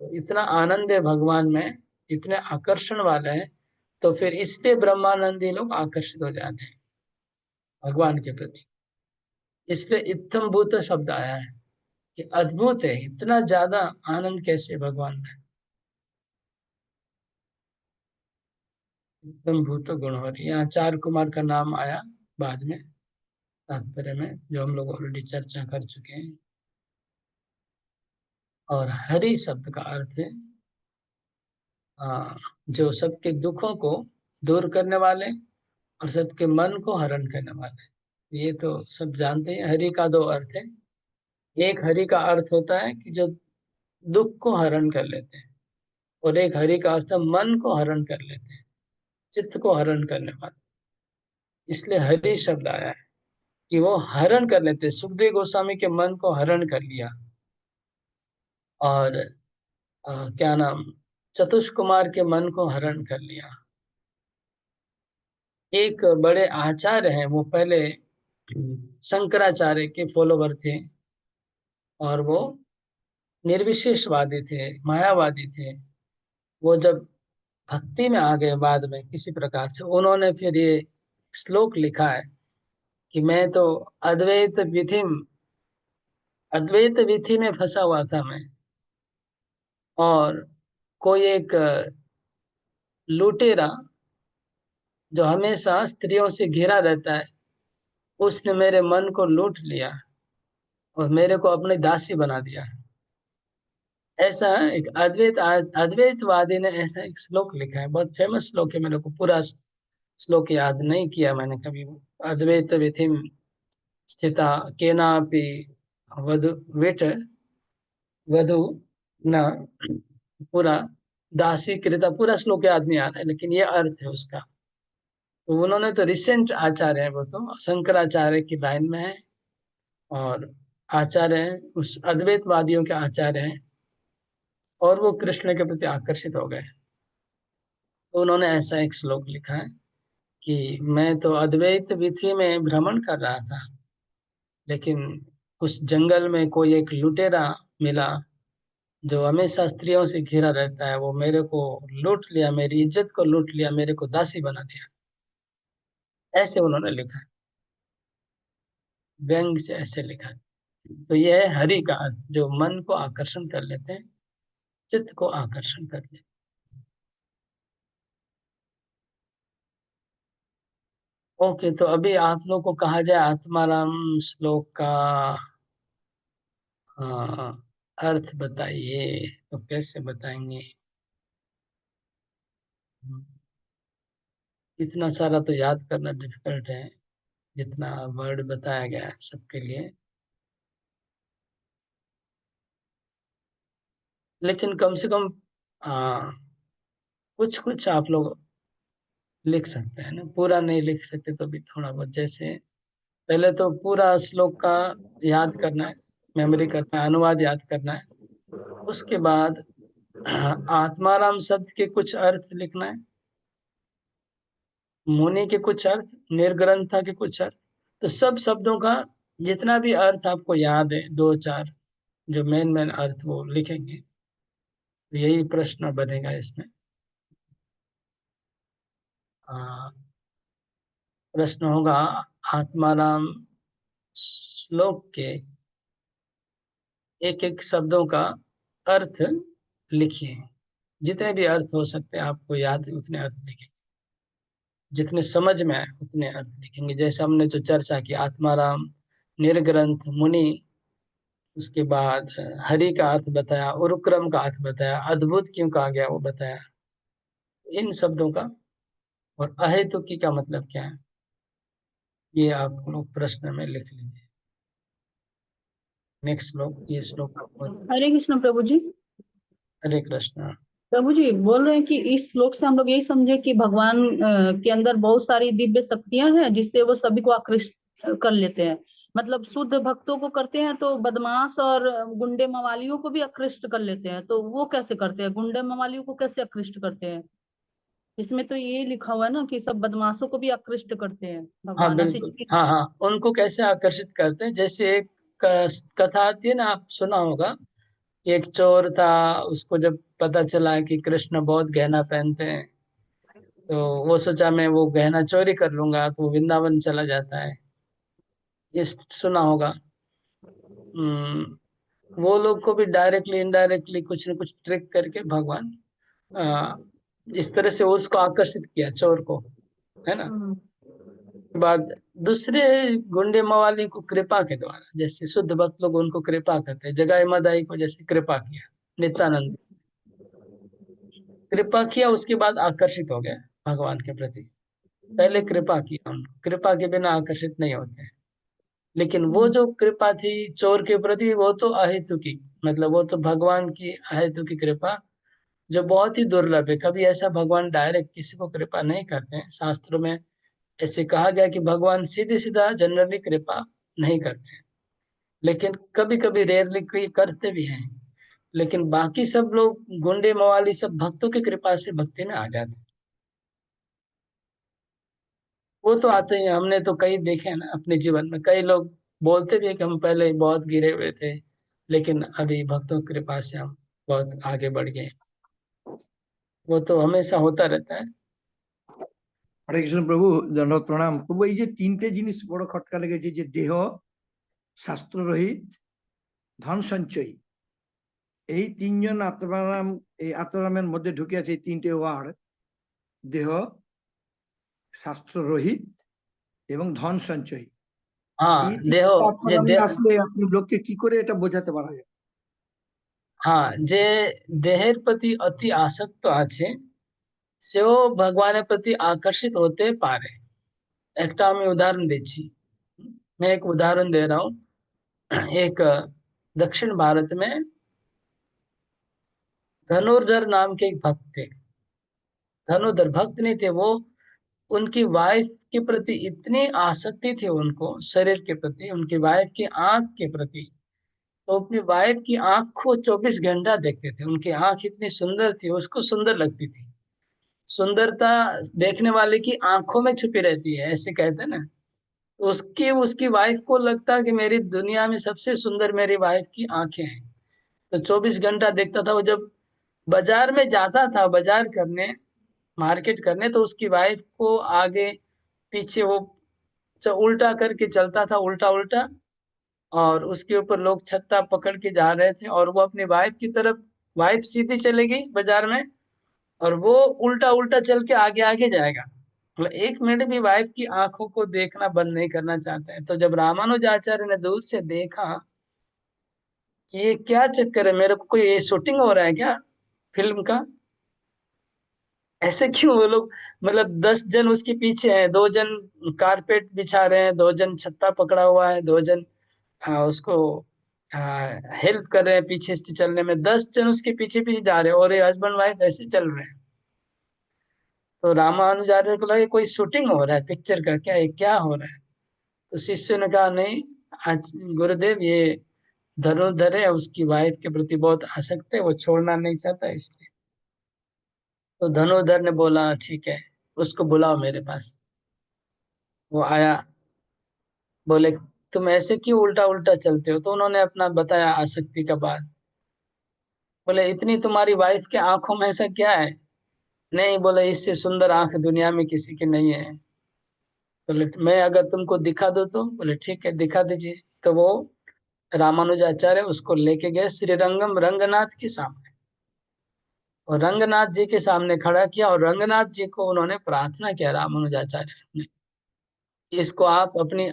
तो इतना आनंद है भगवान में, इतने आकर्षण वाले हैं, तो फिर इसलिए ब्रह्मानंदी लोग आकर्षित हो जाते हैं भगवान के प्रति। इसलिए इत्थम भूत शब्द आया है कि अद्भुत है, इतना ज्यादा आनंद कैसे भगवान में। इत्थम भूत गुण हो रही, यहाँ चार कुमार का नाम आया बाद में तात्पर्य में, जो हम लोग ऑलरेडी चर्चा कर चुके हैं। और हरि शब्द का अर्थ है जो सबके दुखों को दूर करने वाले और सबके मन को हरण करने वाले। ये तो सब जानते हैं, हरि का दो अर्थ है। एक हरि का अर्थ होता है कि जो दुख को हरण कर लेते हैं, और एक हरि का अर्थ है मन को हरण कर लेते हैं, चित्त को हरण करने वाले। इसलिए हरि शब्द आया है कि वो हरण कर लेते हैं। सुखदेव गोस्वामी के मन को हरण कर लिया। और क्या नाम, चतुष कुमार के मन को हरण कर लिया। एक बड़े आचार्य हैं, वो पहले शंकराचार्य के फॉलोवर थे, और वो निर्विशेषवादी थे, मायावादी थे। वो जब भक्ति में आ गए बाद में किसी प्रकार से, उन्होंने फिर ये श्लोक लिखा है कि मैं तो अद्वैत विधि अद्वैत विधि में फंसा हुआ था मैं, और कोई एक लुटेरा जो हमेशा स्त्रियों से घिरा रहता है, उसने मेरे मन को लूट लिया और मेरे को अपनी दासी बना दिया। ऐसा एक अद्वैतवादी ने ऐसा एक श्लोक लिखा है, बहुत फेमस श्लोक है, मेरे को पूरा श्लोक याद नहीं किया मैंने कभी। अद्वैत विधिम स्थिता केनापि वधु विट वधु न, पूरा दासी कृता, पूरा श्लोक याद नहीं आ रहा है, लेकिन ये अर्थ है उसका। तो उन्होंने तो रिसेंट आचार्य है, वो तो शंकराचार्य की लाइन में है, और आचार्य हैं, उस अद्वैतवादियों के आचार्य हैं, और वो कृष्ण के प्रति आकर्षित हो गए। तो उन्होंने ऐसा एक श्लोक लिखा है कि मैं तो अद्वैत विधि में भ्रमण कर रहा था, लेकिन उस जंगल में कोई एक लुटेरा मिला जो हमेशा स्त्रियों से घिरा रहता है, वो मेरे को लूट लिया, मेरी इज्जत को लूट लिया, मेरे को दासी बना दिया। ऐसे उन्होंने लिखा है, व्यंग से ऐसे लिखा है। तो यह है हरि का अर्थ, जो मन को आकर्षण कर लेते हैं, चित्त को आकर्षण कर लेते हैं। ओके, तो अभी आप लोग को कहा जाए आत्माराम श्लोक का अर्थ बताइए, तो कैसे बताएंगे। इतना सारा तो याद करना डिफिकल्ट है, जितना वर्ड बताया गया है सबके लिए। लेकिन कम से कम कुछ कुछ आप लोग लिख सकते हैं ना, पूरा नहीं लिख सकते तो भी थोड़ा बहुत, जैसे पहले तो पूरा श्लोक का याद करना है, मेमोरी करना है, अनुवाद याद करना है। उसके बाद आत्माराम शब्द के कुछ अर्थ लिखना है, मुनि के कुछ अर्थ, निर्ग्रंथा के कुछ अर्थ। तो सब शब्दों का जितना भी अर्थ आपको याद है, दो चार जो मेन मेन अर्थ, वो लिखेंगे। तो यही प्रश्न बनेगा इसमें। आ, प्रश्न होगा आत्माराम श्लोक के एक एक शब्दों का अर्थ लिखिए। जितने भी अर्थ हो सकते हैं आपको याद है उतने अर्थ लिखेंगे, जितने समझ में आए उतने अर्थ लिखेंगे। जैसे हमने जो चर्चा की, आत्माराम, निर्ग्रंथ, मुनि, उसके बाद हरि का अर्थ बताया, उरुक्रम का अर्थ बताया, अद्भुत क्यों कहा गया वो बताया, इन शब्दों का। और अहेतुकी का मतलब क्या है, ये आप लोग प्रश्न में लिख लीजिए। नेक्स्ट श्लोक, ये श्लोक बहुत। हरे कृष्ण प्रभु जी। हरे कृष्ण। प्रभु जी बोल रहे हैं कि इस श्लोक से हम लोग यही समझे कि भगवान के अंदर बहुत सारी दिव्य शक्तियां हैं जिससे वो सभी को आकृष्ट कर लेते हैं। मतलब शुद्ध भक्तों को करते हैं तो बदमाश और गुंडे मवालियों को भी आकृष्ट कर लेते हैं, तो वो कैसे करते हैं? गुंडे मवालियों को कैसे आकृष्ट करते हैं? इसमें तो ये लिखा हुआ है ना कि सब बदमाशों को भी आकृष्ट करते हैं हाँ भगवान, ऐसी बिल्कुल, चीज। हाँ हाँ, उनको कैसे आकर्षित करते हैं, जैसे एक कथा आती है ना, आप सुना होगा। एक चोर था, उसको जब पता चला कि कृष्ण बहुत गहना पहनते हैं, तो वो सोचा मैं वो गहना चोरी कर लूंगा, तो वो वृंदावन चला जाता है। ये सुना होगा। वो लोग को भी डायरेक्टली इनडायरेक्टली कुछ न कुछ ट्रिक करके भगवान आ, इस तरह से उसको आकर्षित किया, चोर को, है ना। हम्म। के बाद दूसरे गुंडे मवाली को कृपा के द्वारा, जैसे शुद्ध भक्त लोग उनको कृपा करते हैं, जगाई मदाई को जैसे कृपा किया, नित्यानंद कृपा किया, उसके बाद आकर्षित हो गए भगवान के प्रति। पहले कृपा किया, हम कृपा के बिना आकर्षित नहीं होते हैं। लेकिन वो जो कृपा थी चोर के प्रति, वो तो अहेतुकी, मतलब वो तो भगवान की अहेतुकी कृपा, जो बहुत ही दुर्लभ है। कभी ऐसा भगवान डायरेक्ट किसी को कृपा नहीं करते हैं। शास्त्रों में ऐसे कहा गया कि भगवान सीधे सीधा जनरली कृपा नहीं करते हैं, लेकिन कभी कभी रेयरली कोई करते भी हैं। लेकिन बाकी सब लोग गुंडे मवाली सब भक्तों की कृपा से भक्ति में आ जाते हैं। वो तो आते हैं, हमने तो कई देखे हैं ना अपने जीवन में। कई लोग बोलते भी है कि हम पहले बहुत गिरे हुए थे, लेकिन अभी भक्तों की कृपा से हम बहुत आगे बढ़ गए। वो तो हमेशा होता रहता है। হরে কৃষ্ণ প্রভু, দণ্ডবত প্রণাম প্রভু। এই যে তিনটে জিনিস বড় খটকা লেগেছে, যে দেহ, শাস্ত্র রহিত, ধন সঞ্চয়, এই তিনজন আত্মারাম, এই আত্মারামের মধ্যে ঢুকে আছে এই তিনটে ওয়ার্ড, দেহ, শাস্ত্র রহিত এবং ধন সঞ্চয়। हाँ এই देहो, তিনটে जे আত্মারামে दे, আসলে আপনি লোককে কি করে এটা বোঝাতে পারা যায়? हाँ जे देहेर प्रति अति आसक्त আছে সেও ভগবানের প্রতি আকর্ষিত হতে পারে। একটা আমি उदाहरण দিচ্ছি। मैं एक उदाहरण दे रहा हूँ। एक दक्षिण भारत में धनुर्धर नाम के एक भक्त थे। धनुर्धर भक्त नहीं थे वो, उनकी वाइफ के प्रति इतनी आसक्ति थी उनको, शरीर के प्रति, उनकी वाइफ की आंख के प्रति। तो अपनी वाइफ की आंख को 24 घंटा देखते थे। उनकी आंख इतनी सुंदर थी, उसको सुंदर लगती थी। सुंदरता देखने वाले की आंखों में छुपी रहती है, ऐसे कहते हैं ना। उसकी उसकी वाइफ को लगता कि मेरी दुनिया में सबसे सुंदर मेरी वाइफ की आंखें हैं। तो 24 घंटा देखता था वो। जब बाजार में जाता था, बाजार करने, मार्केट करने, तो उसकी वाइफ को आगे पीछे वो उल्टा करके चलता था, उल्टा उल्टा। और उसके ऊपर लोग छत्ता पकड़ के जा रहे थे, और वो अपनी वाइफ की तरफ, वाइफ सीधी चले गई बाजार में, और वो उल्टा उल्टा चल के आगे आगे जाएगा। मतलब 1 मिनट भी वाइफ की आंखों को देखना बंद नहीं करना चाहते हैं। तो जब रामानुजाचार्य ने दूर से देखा कि ये क्या चक्कर है, मेरे को कोई ये शूटिंग हो रहा है क्या फिल्म का, ऐसे क्यों वो लोग, मतलब 10 जन उसके पीछे हैं, 2 जन कारपेट बिछा रहे हैं, 2 जन छत्ता पकड़ा हुआ है, 2 जन उसको हेल्प कर रहे हैं पीछे से चलने में, 10 जन उसके पीछे पीछे जा रहे हैं, और ये हस्बैंड वाइफ ऐसे चल रहे हैं। तो रामानुजाचार्य को लगा कोई शूटिंग हो रहा है पिक्चर का, क्या है, क्या हो रहा है। तो शिष्य ने कहा नहीं, आज गुरुदेव ये धनुर्धर है, उसकी वाइफ के प्रति बहुत आसक्त है, वो छोड़ना नहीं चाहता इसलिए। तो धनुर्धर ने बोला ठीक है, उसको बुलाओ मेरे पास। वो आया, बोले तुम ऐसे क्यों उल्टा उल्टा चलते हो। तो उन्होंने अपना बताया आसक्ति का बात। बोले इतनी तुम्हारी वाइफ के आंखों में ऐसा क्या है। नहीं, बोले इससे सुंदर आंख दुनिया में किसी की नहीं है। बोले मैं अगर तुमको दिखा दूं तो। बोले ठीक है, दिखा दीजिए। तो वो रामानुजाचार्य उसको लेके गए श्रीरंगम रंगनाथ के सामने, और रंगनाथ जी के सामने खड़ा किया, और रंगनाथ जी को उन्होंने प्रार्थना किया रामानुजाचार्य ने, इसको आप अपनी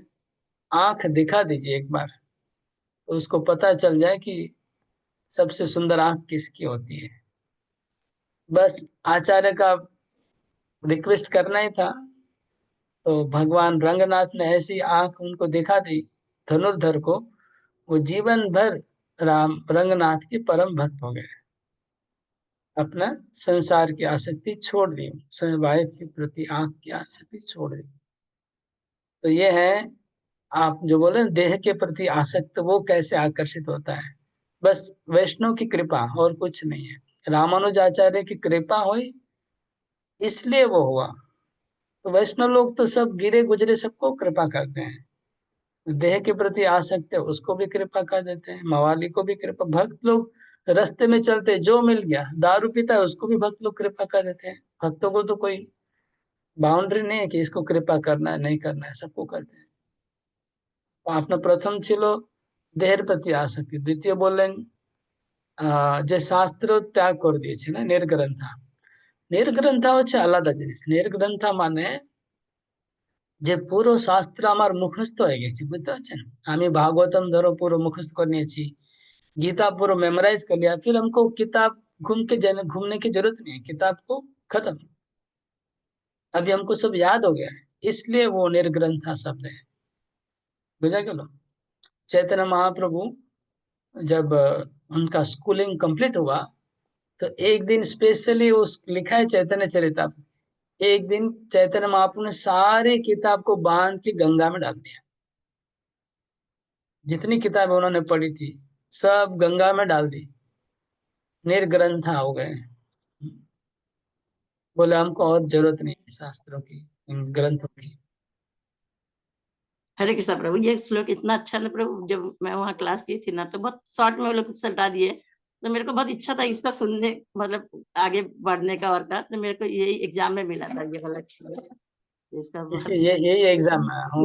आंख दिखा दीजिए एक बार, तो उसको पता चल जाए कि सबसे सुंदर आंख किसकी होती है। बस आचार्य का रिक्वेस्ट करना ही था, तो भगवान रंगनाथ ने ऐसी आंख उनको दिखा दी धनुर्धर को, वो जीवन भर राम रंगनाथ के परम भक्त हो गए, अपना संसार की आसक्ति छोड़ दी, वाइफ के प्रति आंख की आसक्ति छोड़ दी। तो ये है, आप जो बोले देह के प्रति आसक्त, वो कैसे आकर्षित होता है, बस वैष्णव की कृपा और कुछ नहीं है। रामानुजाचार्य की कृपा हुई इसलिए वो हुआ। तो वैष्णव लोग तो सब गिरे गुजरे सबको कृपा करते हैं, देह के प्रति आसक्त है उसको भी कृपा कर देते हैं, मवाली को भी कृपा। भक्त लोग रास्ते में चलते जो मिल गया, दारू पीता है उसको भी भक्त लोग कृपा कर देते हैं। भक्तों को तो कोई बाउंड्री नहीं है कि इसको कृपा करना है नहीं करना है, सबको करते हैं। आपने प्रथम छिलो দেহের প্রতি আসক্তি, দ্বিতীয় বললেন যে শাস্ত্র ত্যাগ করে দিয়েছে না নির্গ্রন্থা। নির্গ্রন্থা হচ্ছে আলাদা জিনিস। নির্গ্রন্থা মানে যে পুরো শাস্ত্র আমার মুখস্থ হয়ে গেছে, বুঝতে পারছেন? আমি ভাগবতম ধরো পুরো মুখস্থ করে নিয়েছি, गीता पूरा मेमोराइज कर लिया, फिर हमको किताब घूमने की जरूरत नहीं है, किताब को खत्म, अभी हमको सब याद हो गया है, इसलिए वो निर्ग्रंथा शब्द है। बुझा क्या लोग? चैतन्य महाप्रभु जब उनका स्कूलिंग कंप्लीट हुआ, तो एक दिन स्पेशली उस लिखा है चैतन्य चरितामृत, एक दिन चैतन्य महाप्रभु ने सारी किताब को बांध के गंगा में डाल दिया, जितनी किताबें उन्होंने पढ़ी थी सब गंगा में डाल दी, निर्ग्रंथा हो गए। बोले हमको और जरूरत नहीं है शास्त्रों की, इन ग्रंथों की। हरे कृष्णा प्रभु, ये श्लोक इतना अच्छा था प्रभु, जब मैं वहाँ क्लास की थी ना तो बहुत शॉर्ट में वो लोग सटा दिए, तो मेरे को बहुत इच्छा था इसका सुनने, मतलब आगे बढ़ने का और का, तो मेरे को यही एग्जाम में मिला था ये वाला श्लोक। इसका यही एग्जाम में हाँ,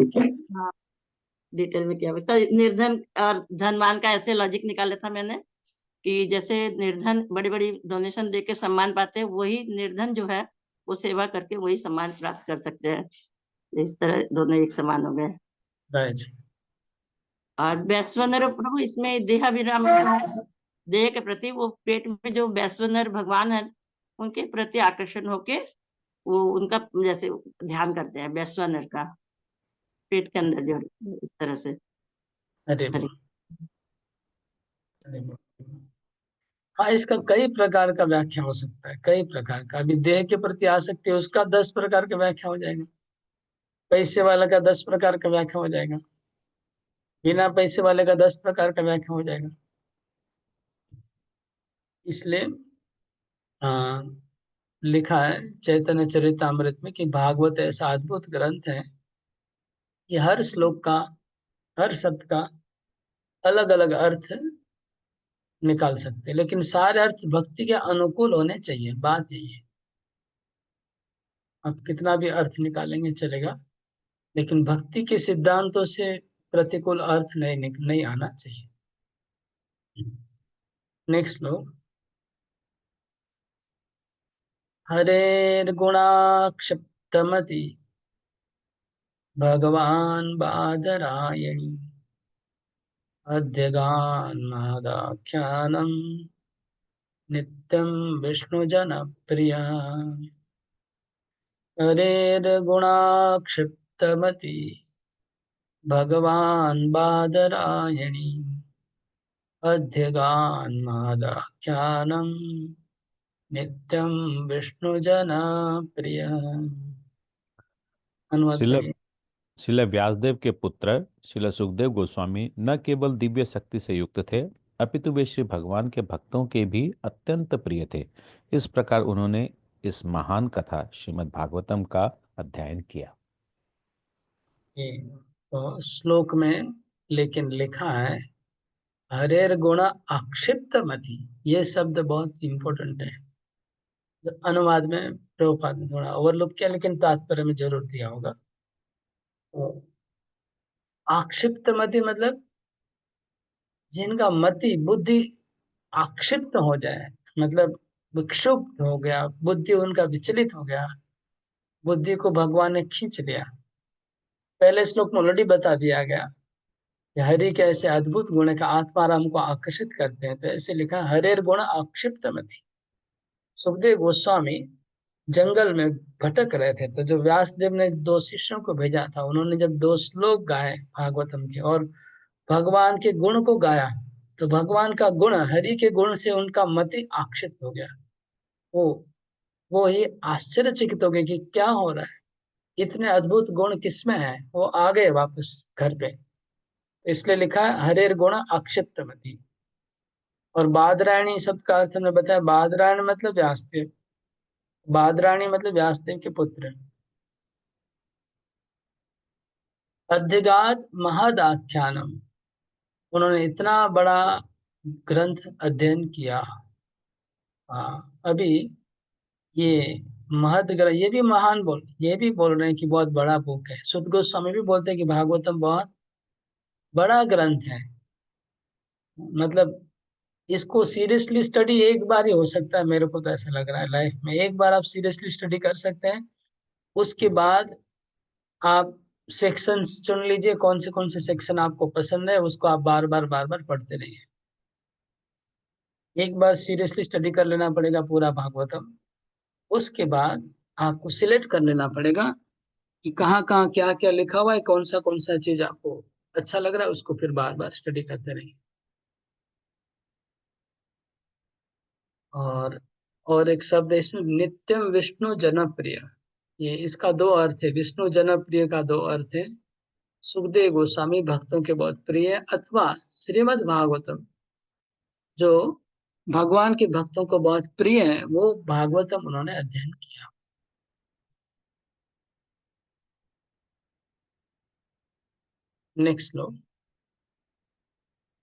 डिटेल में क्या तो निर्धन और धनवान का ऐसे लॉजिक निकाला था मैंने कि जैसे निर्धन बड़ी बड़ी डोनेशन देकर सम्मान पाते हैं, वही निर्धन जो है वो सेवा करके वही सम्मान प्राप्त कर सकते हैं। इस तरह दोनों एक समान हो गए। और वैश्वनर प्रभु इसमें देहाभिराम, देह के प्रति वो पेट में जो वैश्वनर भगवान है उनके प्रति आकर्षण होके वो उनका जैसे ध्यान करते हैं, वैश्वनर का पेट के अंदर जो इस तरह से। अरे हाँ, इसका कई प्रकार का व्याख्या हो सकता है, कई प्रकार का। अभी देह के प्रति आसक्ति है उसका 10 प्रकार का व्याख्या हो जाएगा, पैसे वाले का 10 प्रकार का व्याख्या हो जाएगा, बिना पैसे वाले का 10 प्रकार का व्याख्या हो जाएगा। इसलिए लिखा है चैतन्य चरितामृत में कि भागवत ऐसा अद्भुत ग्रंथ है कि हर श्लोक का, हर शब्द का अलग अलग अर्थ निकाल सकते हैं, लेकिन सारे अर्थ भक्ति के अनुकूल होने चाहिए, बात यही है। आप कितना भी अर्थ निकालेंगे चलेगा, लेकिन भक्ति के सिद्धांतों से प्रतिकूल अर्थ नहीं आना चाहिए। नेक्स्ट श्लोक। हरेर्गुणाक्षिप्तमति भगवान् बादरायणी अध्यगान्महदाख्यानं नित्यं विष्णुजनप्रिया। हरेर्गुणाक्षिप्तमति भगवान् बादरायणी अध्यगान्महदाख्यानं नित्यं विष्णुजनप्रिया। अनुवाद करिए। श्रील व्यासदेव के पुत्र श्रील सुखदेव गोस्वामी न केवल दिव्य शक्ति से युक्त थे, अपितु वे श्री भगवान के भक्तों के भी अत्यंत प्रिय थे। इस प्रकार उन्होंने इस महान कथा श्रीमद् भागवतम का अध्ययन किया। तो श्लोक में लेकिन लिखा है हरेर गुणा अक्षिप्त मति, ये शब्द बहुत इंपॉर्टेंट है। अनुवाद में प्रभुपाद ने थोड़ा ओवरलुक किया, लेकिन तात्पर्य में जरूर दिया होगा। तो आक्षिप्त मति मतलब जिनका मति बुद्धि आक्षिप्त हो जाए, मतलब विक्षुब्ध हो गया, बुद्धि उनका विचलित हो गया, बुद्धि को भगवान ने खींच लिया। पहले श्लोक में ऑलरेडी बता दिया गया कि हरि के ऐसे अद्भुत गुण का आत्माराम को आकर्षित करते हैं। तो ऐसे लिखा, हरेर गुण आक्षिप्त मति। सुखदेव गोस्वामी जंगल में भटक रहे थे, तो जो व्यासदेव ने 2 शिष्यों को भेजा था, उन्होंने जब 2 श्लोक गाए भागवतम के और भगवान के गुण को गाया, तो भगवान का गुण, हरि के गुण से उनका मति आक्षिप्त हो गया। वो ये आश्चर्यचकित हो गए कि क्या हो रहा है, इतने अद्भुत गुण किसमें है। वो आ गए वापस घर पे। इसलिए लिखा है हरेर गुण आक्षिप्त मति। और बादरायणी शब्द का अर्थ हमने बताया, बादरायण मतलब व्यासदेव, बादरायणी मतलब व्यासदेव के पुत्र। अध्यगात महदाख्यानम, उन्होंने इतना बड़ा ग्रंथ अध्ययन किया। अभी ये महद ग्रंथ, ये भी महान ये भी बोल रहे हैं कि बहुत बड़ा बुक है। सुत गोस्वामी भी बोलते हैं कि भागवतम बहुत बड़ा ग्रंथ है। मतलब इसको सीरियसली स्टडी एक बार ही हो सकता है, मेरे को तो ऐसा लग रहा है। लाइफ में एक बार आप सीरियसली स्टडी कर सकते हैं, उसके बाद आप सेक्शंस चुन लीजिए, कौन से सेक्शन आपको पसंद है, उसको आप बार बार पढ़ते रहिए। एक बार सीरियसली स्टडी कर लेना पड़ेगा पूरा भागवतम। उसके बाद आपको सिलेक्ट कर लेना पड़ेगा कि कहाँ कहाँ क्या क्या लिखा हुआ है, कौन सा चीज आपको अच्छा लग रहा है, उसको फिर बार बार स्टडी करते रहिए। और एक शब्द है इसमें, नित्यम विष्णु जनप्रिय। ये इसका 2 अर्थ है। विष्णु जनप्रिय का 2 अर्थ है, सुखदेव गोस्वामी भक्तों के बहुत प्रिय, अथवा श्रीमद् भागवतम जो भगवान के भक्तों को बहुत प्रिय है, वो भागवतम उन्होंने अध्ययन किया। नेक्स्ट श्लोक।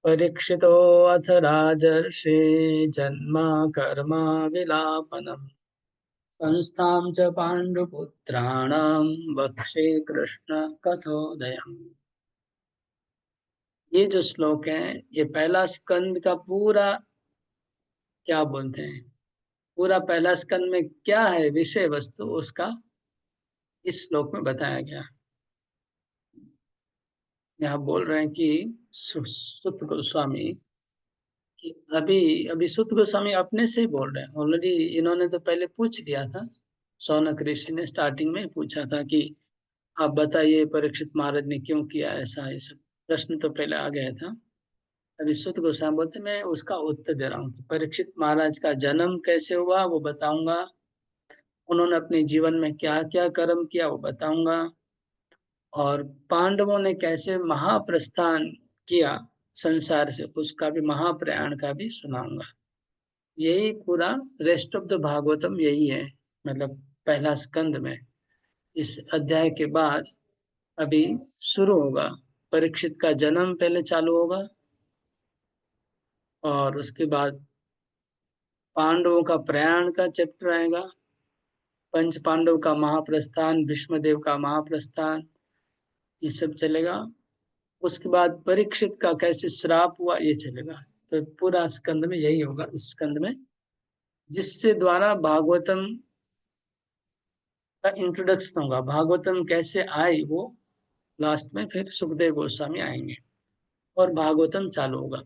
परीक्षितो अथ राजर्षि जन्म कर्म विलापनम् संस्थां च पांडुपुत्राणां वक्षे कृष्ण कथोदयम्। ये जो श्लोक है, ये पहला स्कंद का पूरा, क्या बोलते हैं, पूरा पहला स्कंद में क्या है विषय वस्तु, उसका इस श्लोक में बताया गया। यहाँ बोल रहे हैं कि सुत गोस्वामी, अभी अभी सुत गोस्वामी अपने से ही बोल रहे हैं। ऑलरेडी इन्होंने तो पहले पूछ लिया था, शौनक ऋषि ने स्टार्टिंग में पूछा था कि आप बताइए परीक्षित महाराज ने क्यों किया ऐसा, ये सब प्रश्न तो पहले आ गया था। अभी सुत गोस्वामी बोलते मैं उसका उत्तर दे रहा हूँ कि परीक्षित महाराज का जन्म कैसे हुआ वो बताऊंगा, उन्होंने अपने जीवन में क्या क्या कर्म किया वो बताऊंगा, और पांडवों ने कैसे महाप्रस्थान किया संसार से, उसका भी, महाप्रयाण का भी सुनाऊंगा। यही पूरा रेस्ट ऑफ द भागवतम यही है, मतलब पहला स्कंद में। इस अध्याय के बाद अभी शुरू होगा, परीक्षित का जन्म पहले चालू होगा, और उसके बाद पांडवों का प्रयाण का चैप्टर आएगा, पंच पांडव का महाप्रस्थान, भीष्मदेव का महाप्रस्थान, ये सब चलेगा। उसके बाद परीक्षित का कैसे श्राप हुआ ये चलेगा। तो पूरा स्कंद में यही होगा, इस स्कंद में, जिससे द्वारा भागवतम का इंट्रोडक्शन होगा। भागवतम कैसे आई वो लास्ट में फिर सुखदेव गोस्वामी आएंगे और भागवतम चालू होगा।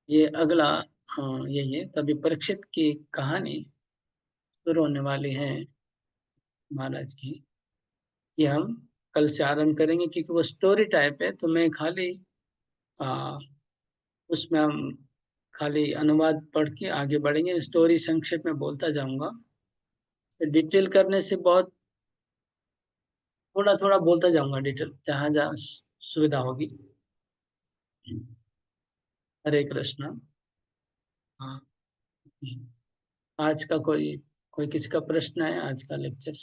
ये अगला, हाँ यही है। तभी परीक्षित की कहानी शुरू होने वाली है महाराज की। ये हम कल से आरंभ करेंगे, क्योंकि वो स्टोरी टाइप है, तो मैं खाली उसमें हम खाली अनुवाद पढ़ के आगे बढ़ेंगे। स्टोरी संक्षेप में बोलता जाऊंगा, डिटेल करने से बहुत, थोड़ा थोड़ा बोलता जाऊंगा डिटेल, जहां जहां सुविधा होगी। हरे कृष्णा। हाँ, आज का कोई कोई किसी का प्रश्न है आज का लेक्चर?